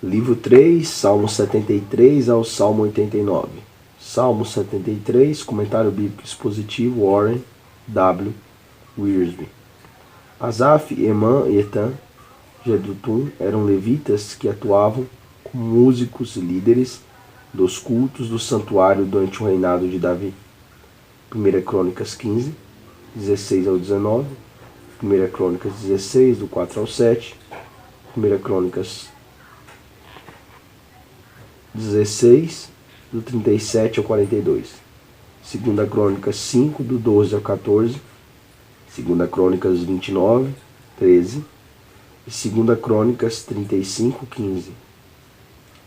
Livro 3, Salmo 73 ao Salmo 89. Salmo 73, Comentário Bíblico Expositivo, Warren W. Wiersbe. Asaf, Emã e Etan, Jedutum eram levitas que atuavam como músicos e líderes dos cultos do santuário durante o reinado de Davi. 1 Crônicas 15, 16 ao 19, 1 Crônicas 16, do 4 ao 7, 1 Crônicas 16, do 37 ao 42, 2 Crônicas 5, do 12 ao 14, 2 Crônicas 29, 13 e 2 Crônicas 35, 15.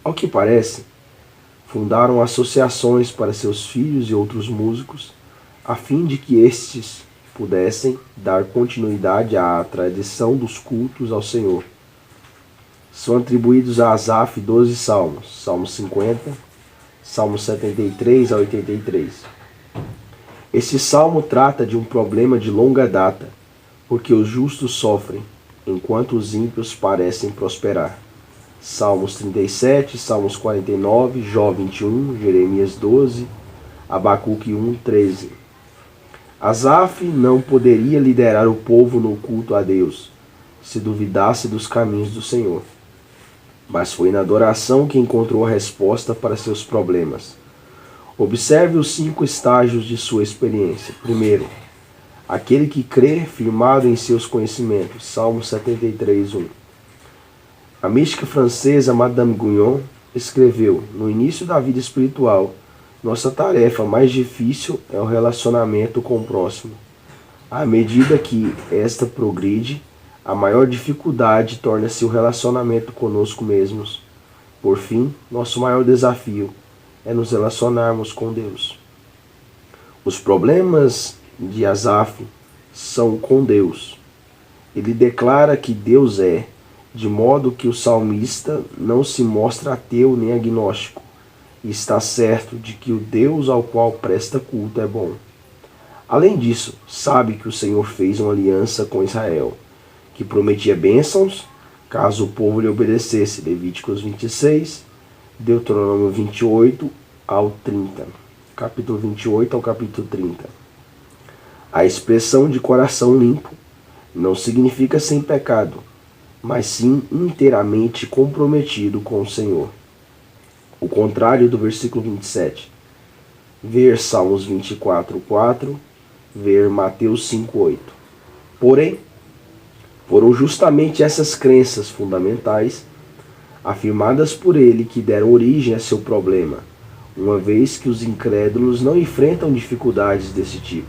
Ao que parece, fundaram associações para seus filhos e outros músicos, a fim de que estes pudessem dar continuidade à tradição dos cultos ao Senhor. São atribuídos a Asaf 12 salmos, Salmo 50, Salmo 73 a 83. Este salmo trata de um problema de longa data, porque os justos sofrem, enquanto os ímpios parecem prosperar. Salmos 37, Salmos 49, Jó 21, Jeremias 12, Abacuque 1, 13. Asaf não poderia liderar o povo no culto a Deus, se duvidasse dos caminhos do Senhor. Mas foi na adoração que encontrou a resposta para seus problemas. Observe os 5 estágios de sua experiência. Primeiro, aquele que crê firmado em seus conhecimentos. Salmo 73, 1. A mística francesa Madame Guyon escreveu: no início da vida espiritual, nossa tarefa mais difícil é o relacionamento com o próximo. À medida que esta progride, a maior dificuldade torna-se o relacionamento conosco mesmos. Por fim, nosso maior desafio é nos relacionarmos com Deus. Os problemas de Asaf são com Deus. Ele declara que Deus é, de modo que o salmista não se mostra ateu nem agnóstico, e está certo de que o Deus ao qual presta culto é bom. Além disso, sabe que o Senhor fez uma aliança com Israel, que prometia bênçãos caso o povo lhe obedecesse. Levíticos 26, Deuteronômio 28 ao 30. Capítulo 28 ao capítulo 30. A expressão de coração limpo não significa sem pecado, mas sim inteiramente comprometido com o Senhor. O contrário do versículo 27. Ver Salmos 24, 4, ver Mateus 5, 8. Porém, foram justamente essas crenças fundamentais, afirmadas por ele, que deram origem a seu problema, uma vez que os incrédulos não enfrentam dificuldades desse tipo.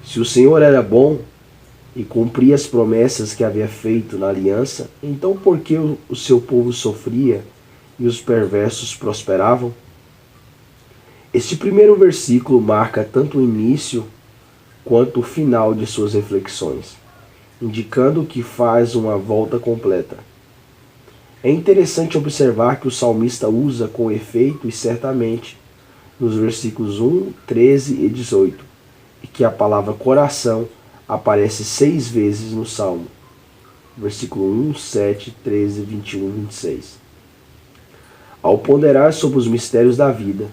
Se o Senhor era bom e cumpria as promessas que havia feito na aliança, então por que o seu povo sofria e os perversos prosperavam? Este primeiro versículo marca tanto o início quanto o final de suas reflexões, indicando que faz uma volta completa. É interessante observar que o salmista usa com efeito e certamente nos versículos 1, 13 e 18, e que a palavra coração aparece 6 vezes no salmo. Versículo 1, 7, 13, 21 e 26. Ao ponderar sobre os mistérios da vida,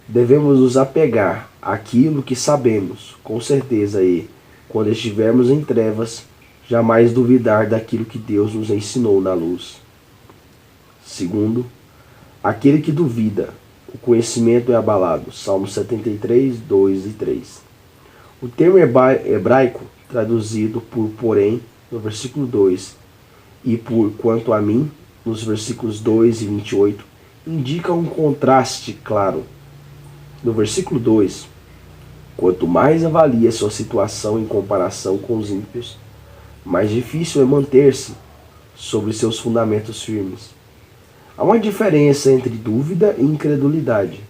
devemos nos apegar àquilo que sabemos, com certeza, e, quando estivermos em trevas, jamais duvidar daquilo que Deus nos ensinou na luz. Segundo, aquele que duvida, o conhecimento é abalado. Salmo 73, 2 e 3. O termo hebraico, traduzido por porém, no versículo 2, e por quanto a mim, nos versículos 2 e 28, indica um contraste claro. No versículo 2, quanto mais avalia sua situação em comparação com os ímpios, mais difícil é manter-se sobre seus fundamentos firmes. Há uma diferença entre dúvida e incredulidade.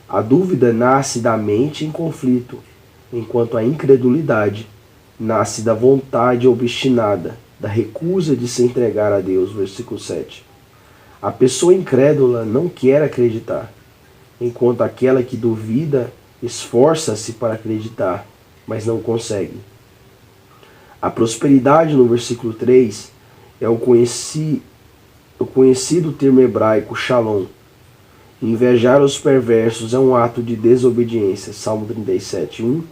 A dúvida nasce da mente em conflito, enquanto a incredulidade nasce da vontade obstinada, da recusa de se entregar a Deus. Versículo 7. A pessoa incrédula não quer acreditar, enquanto aquela que duvida esforça-se para acreditar, mas não consegue. A prosperidade, no versículo 3, é o o conhecido termo hebraico shalom. Invejar os perversos é um ato de desobediência. Salmo 37:1,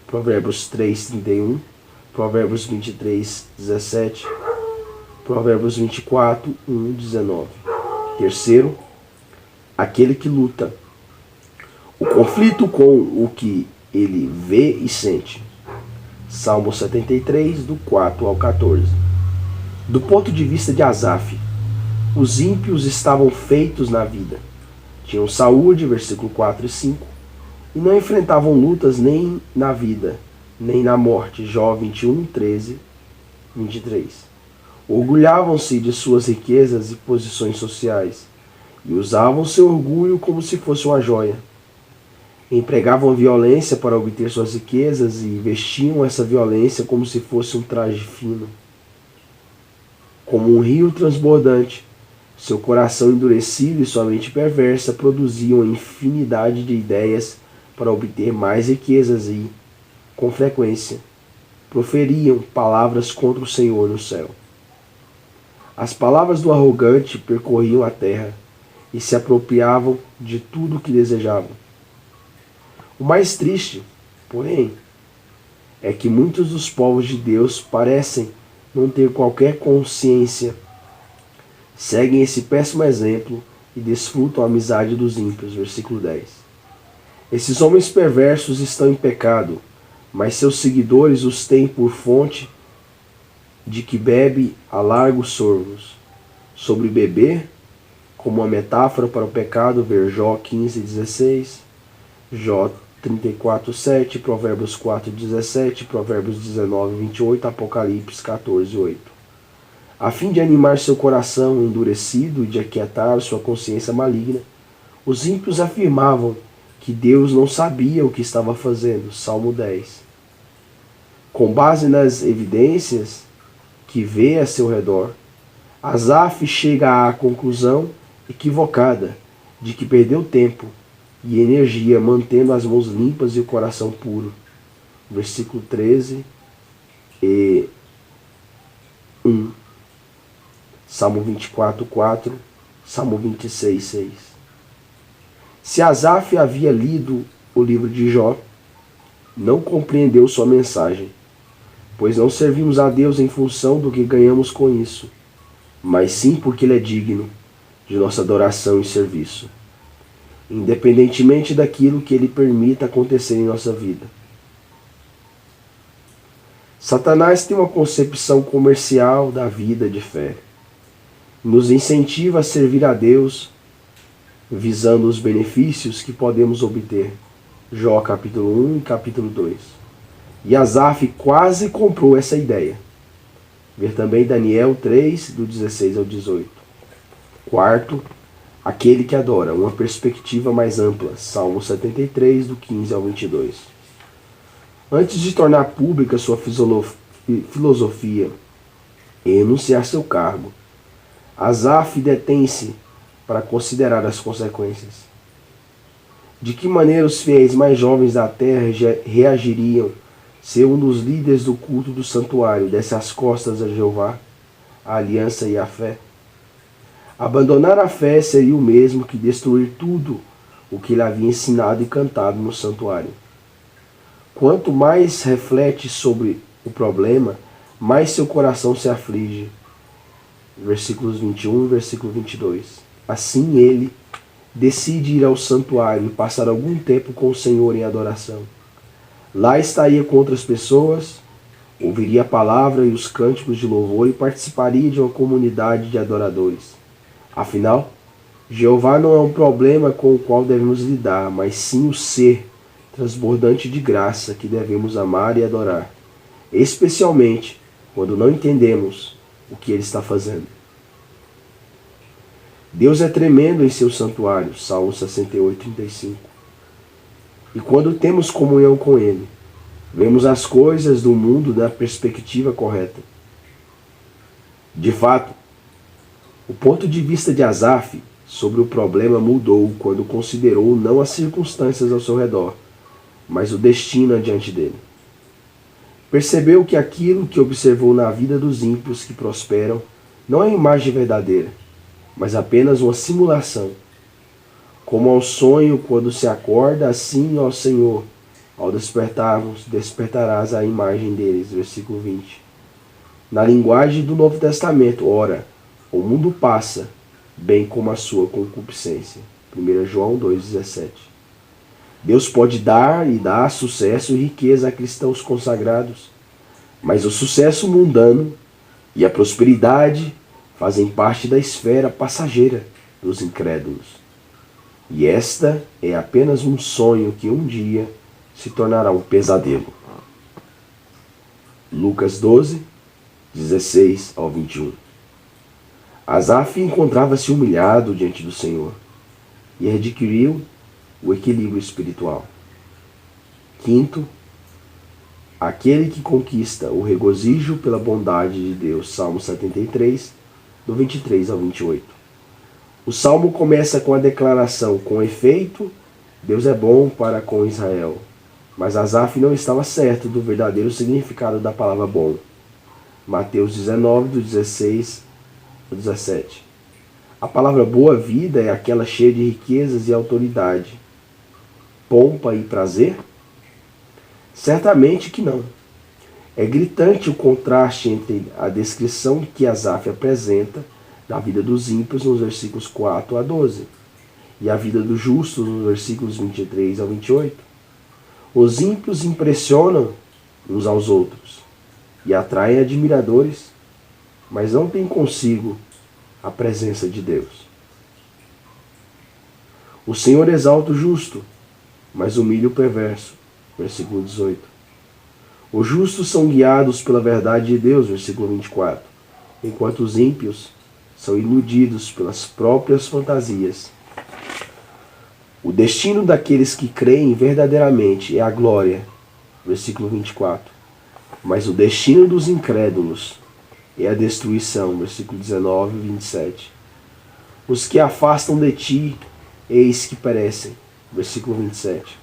Provérbios 3:31, Provérbios 23:17, Provérbios 24:1-19. Terceiro, aquele que luta. O conflito com o que ele vê e sente. Salmo 73, do 4 ao 14. Do ponto de vista de Asaf, os ímpios estavam feitos na vida. Tinham saúde, versículo 4 e 5, e não enfrentavam lutas nem na vida, nem na morte. Jó 21, 13, 23. Orgulhavam-se de suas riquezas e posições sociais, e usavam seu orgulho como se fosse uma joia. Empregavam violência para obter suas riquezas e vestiam essa violência como se fosse um traje fino. Como um rio transbordante, seu coração endurecido e sua mente perversa produziam infinidade de ideias para obter mais riquezas e, com frequência, proferiam palavras contra o Senhor no céu. As palavras do arrogante percorriam a terra e se apropriavam de tudo o que desejavam. O mais triste, porém, é que muitos dos povos de Deus parecem não ter qualquer consciência, seguem esse péssimo exemplo e desfrutam a amizade dos ímpios. Versículo 10. Esses homens perversos estão em pecado, mas seus seguidores os têm por fonte de que bebe a largos sorvos. Sobre beber, como uma metáfora para o pecado, ver Jó 15:16, Jó 34:7, Provérbios 4:17, Provérbios 19:28, Apocalipse 14:8. A fim de animar seu coração endurecido e de aquietar sua consciência maligna, os ímpios afirmavam que Deus não sabia o que estava fazendo. Salmo 10. Com base nas evidências que vê a seu redor, Asaf chega à conclusão equivocada de que perdeu tempo e energia mantendo as mãos limpas e o coração puro. Versículo 13 e 1. Salmo 24:4, Salmo 26:6. Se Asaf havia lido o livro de Jó, não compreendeu sua mensagem, pois não servimos a Deus em função do que ganhamos com isso, mas sim porque Ele é digno de nossa adoração e serviço, independentemente daquilo que Ele permita acontecer em nossa vida. Satanás tem uma concepção comercial da vida de fé. Nos incentiva a servir a Deus, visando os benefícios que podemos obter. Jó capítulo 1 e capítulo 2. E Asaf quase comprou essa ideia. Ver também Daniel 3, do 16 ao 18. Quarto, aquele que adora, uma perspectiva mais ampla. Salmo 73, do 15 ao 22. Antes de tornar pública sua filosofia e enunciar seu cargo, Asaf detém-se para considerar as consequências. De que maneira os fiéis mais jovens da terra reagiriam se um dos líderes do culto do santuário desse as costas a Jeová, a aliança e a fé? Abandonar a fé seria o mesmo que destruir tudo o que ele havia ensinado e cantado no santuário. Quanto mais reflete sobre o problema, mais seu coração se aflige. Versículos 21 e versículo 22. Assim ele decide ir ao santuário e passar algum tempo com o Senhor em adoração. Lá estaria com outras pessoas, ouviria a palavra e os cânticos de louvor e participaria de uma comunidade de adoradores. Afinal, Jeová não é um problema com o qual devemos lidar, mas sim o ser transbordante de graça que devemos amar e adorar, especialmente quando não entendemos o que Ele está fazendo. Deus é tremendo em seu santuário, Salmo 68:35. E quando temos comunhão com Ele, vemos as coisas do mundo da perspectiva correta. De fato, o ponto de vista de Asaf sobre o problema mudou quando considerou não as circunstâncias ao seu redor, mas o destino adiante dele. Percebeu que aquilo que observou na vida dos ímpios que prosperam não é a imagem verdadeira, mas apenas uma simulação. Como ao sonho quando se acorda, assim, ó Senhor, ao despertarmos, despertarás a imagem deles. Versículo 20. Na linguagem do Novo Testamento, ora, o mundo passa, bem como a sua concupiscência. 1 João 2,17. Deus pode dar e dá sucesso e riqueza a cristãos consagrados, mas o sucesso mundano e a prosperidade fazem parte da esfera passageira dos incrédulos. E esta é apenas um sonho que um dia se tornará um pesadelo. Lucas 12, 16 ao 21. Asaf encontrava-se humilhado diante do Senhor e adquiriu o equilíbrio espiritual. Quinto, aquele que conquista o regozijo pela bondade de Deus. Salmo 73, do 23 ao 28. O salmo começa com a declaração: com efeito, Deus é bom para com Israel. Mas Asaf não estava certo do verdadeiro significado da palavra bom. Mateus 19, do 16 ao 17. A palavra boa vida é aquela cheia de riquezas e autoridade, pompa e prazer? Certamente que não. É gritante o contraste entre a descrição que Asaf apresenta da vida dos ímpios nos versículos 4 a 12 e a vida dos justos nos versículos 23 ao 28. Os ímpios impressionam uns aos outros e atraem admiradores, mas não têm consigo a presença de Deus. O Senhor exalta o justo, mas humilha o perverso. Versículo 18. Os justos são guiados pela verdade de Deus. Versículo 24. Enquanto os ímpios são iludidos pelas próprias fantasias. O destino daqueles que creem verdadeiramente é a glória. Versículo 24. Mas o destino dos incrédulos é a destruição. Versículo 19 e 27. Os que afastam de ti, eis que perecem. Versículo 27.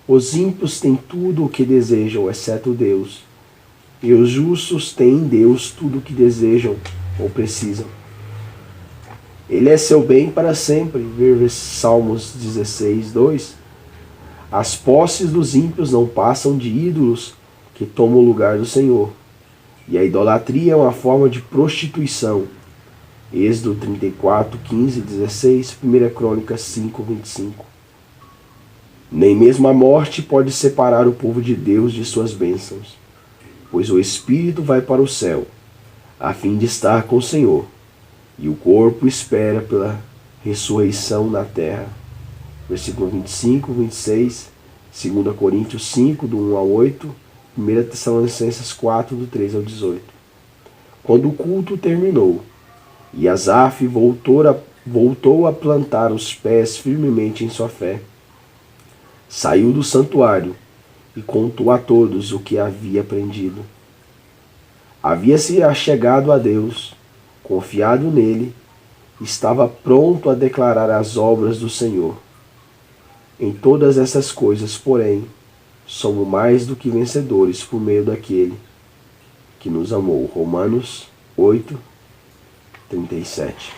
Os ímpios têm tudo o que desejam, exceto Deus. E os justos têm em Deus tudo o que desejam ou precisam. Ele é seu bem para sempre. Ver Salmos 16, 2. As posses dos ímpios não passam de ídolos que tomam o lugar do Senhor. E a idolatria é uma forma de prostituição. Êxodo 34, 15 e 16. 1 Crônicas 5, 25. Nem mesmo a morte pode separar o povo de Deus de suas bênçãos, pois o espírito vai para o céu, a fim de estar com o Senhor, e o corpo espera pela ressurreição na terra. Versículo 25, 26, 2 Coríntios 5, do 1 ao 8, 1 Tessalonicenses 4, do 3 ao 18. Quando o culto terminou, e Asaf voltou a plantar os pés firmemente em sua fé, saiu do santuário e contou a todos o que havia aprendido. Havia-se achegado a Deus, confiado nele, estava pronto a declarar as obras do Senhor. Em todas essas coisas, porém, somos mais do que vencedores por meio daquele que nos amou. Romanos 8, 37.